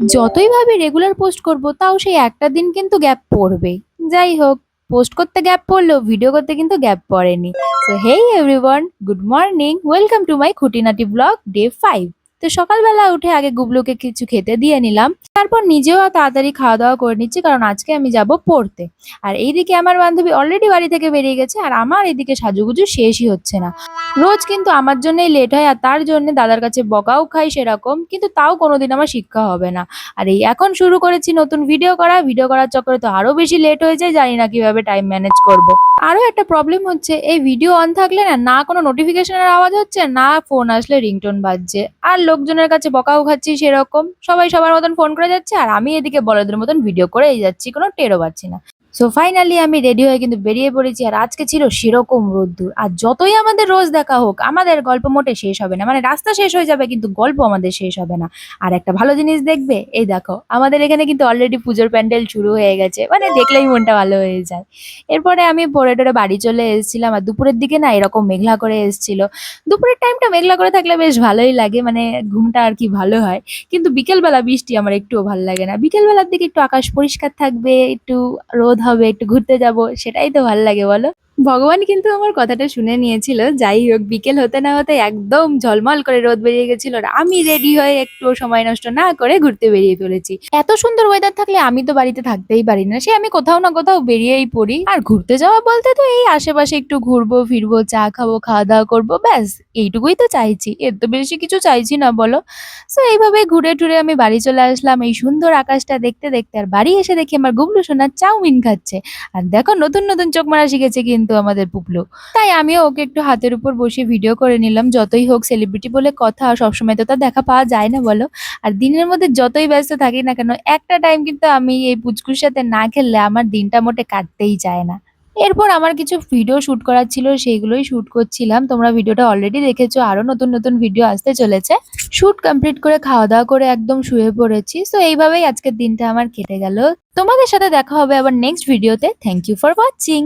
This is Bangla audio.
যতই ভাবি রেগুলার পোস্ট করব তাও সেই একটা দিন কিন্তু গ্যাপ পড়বেই। যাই হোক, পোস্ট করতে গ্যাপ পড়লেও ভিডিও করতে কিন্তু গ্যাপ পড়েনি। So hey everyone, good morning, welcome to my খুঁটিনাটি ব্লগ ডে 5। তো সকালবেলা উঠে আগে গুবলুকে কিছু খেতে দিয়ে নিলাম, তারপর নিজেও তাড়াতাড়ি খাওয়া দাওয়া করে নিচ্ছি, কারণ আজকে আমি যাব পড়তে। আর এইদিকে আমার বান্ধবী অলরেডি বাড়ি থেকে বেরিয়ে গেছে, আর আমার এদিকে সাজুগুজু শেষই হচ্ছে না। রোজ কিন্তু আমার জন্যই লেট হয়, আর তার জন্য দাদার কাছে বকাও খাই সেরকম, কিন্তু তাও কোনোদিন আমার শিক্ষা হবে না। আর এই এখন শুরু করেছি নতুন ভিডিও করার চক্করে তো আরো বেশি লেট হয়ে যায়, জানি না কিভাবে টাইম ম্যানেজ করব। আরো একটা প্রবলেম হচ্ছে, এই ভিডিও অন থাকলে না না কোনো নোটিফিকেশনের আওয়াজ হচ্ছে, না ফোন আসলে রিংটোন বাজছে, আর লোকজনের কাছে বকাও খাচ্ছি সেরকম। সবাই সবার মতন ফোন করে যাচ্ছে, আর আমি এদিকে বলদের মতন ভিডিও করেই যাচ্ছি, কোনো টেরও পাচ্ছি না। সো ফাইনালি আমি রেডি হয়ে কিন্তু বেরিয়ে পড়েছি, আর আজকে ছিল সেরকম রোদ্দুর। আর যতই আমাদের রোজ দেখা হোক, আমাদের গল্প মোটে শেষ হবে না, মানে রাস্তা শেষ হয়ে যাবে কিন্তু গল্প আমাদের শেষ হবে না। আর একটা ভালো জিনিস দেখবে, এই দেখো আমাদের এখানে কিন্তু অলরেডি পুজোর প্যান্ডেল শুরু হয়ে গেছে, মানে দেখলেই মনটা ভালো হয়ে যায়। এরপরে আমি পরে টরে বাড়ি চলে এসেছিলাম, আর দুপুরের দিকে না এরকম মেঘলা করে এসেছিল। দুপুরের টাইমটা মেঘলা করে থাকলে বেশ ভালোই লাগে, মানে ঘুমটা আর কি ভালো হয়। কিন্তু বিকেলবেলা বৃষ্টি আমার একটুও ভালো লাগে না। বিকেলবেলার দিকে একটু আকাশ পরিষ্কার থাকবে, একটু রোদ হবে, একটু ঘুরতে যাব, সেটাই তো ভাল লাগে বলো। ভগবান কিন্তু আমার কথাটা শুনে নিয়েছিল। যাই হোক, বিকেল হতে না হতে একদম ঝলমল করে রোদ বেরিয়ে গেছিল, আর আমি রেডি হয়ে একটু সময় নষ্ট না করে ঘুরতে বেরিয়ে পড়েছি। এত সুন্দর ওয়েদার থাকলে আমি তো বাড়িতে থাকতেই পারি না, সে আমি কোথাও না কোথাও বেরিয়েই পড়ি। আর ঘুরতে যাওয়া বলতে তো এই আশেপাশে একটু ঘুরবো ফিরবো, চা খাবো, খাওয়া দাওয়া করবো, ব্যাস এইটুকুই তো চাইছি, এর তো বেশি কিছু চাইছি না বলো। সো এইভাবে ঘুরে টুরে আমি বাড়ি চলে আসলাম এই সুন্দর আকাশটা দেখতে দেখতে। আর বাড়ি এসে দেখি আমার গুবলু সোনা চাউমিন খাচ্ছে। আর দেখো নতুন নতুন চোখ মারা শিখেছে কিন্তু আমাদের পুপলু। তাই আমিও ওকে একটু হাতের উপর বসে ভিডিও করে নিলাম। যতই হোক সেলিব্রিটি বলে কথা, সবসময় তো তার দেখা পাওয়া যায় না বলো। আর দিনের মধ্যে যতই ব্যস্ত থাকি না কেন, একটা টাইম কিন্তু আমি এই পুচকুর সাথে না খেললে আমার দিনটা মোটে কাটতেই চায় না। এরপর আমার কিছু ভিডিও শুট করার ছিল, সেইগুলোই শুট করছিলাম। তোমরা ভিডিওটা অলরেডি দেখেছো, আরো নতুন নতুন ভিডিও আসতে চলেছে। শুট কমপ্লিট করে খাওয়া দাওয়া করে একদম শুয়ে পড়েছি। সো এইভাবেই আজকের দিনটা আমার কেটে গেল। তোমাদের সাথে দেখা হবে আবার নেক্সট ভিডিওতে। Thank you for watching.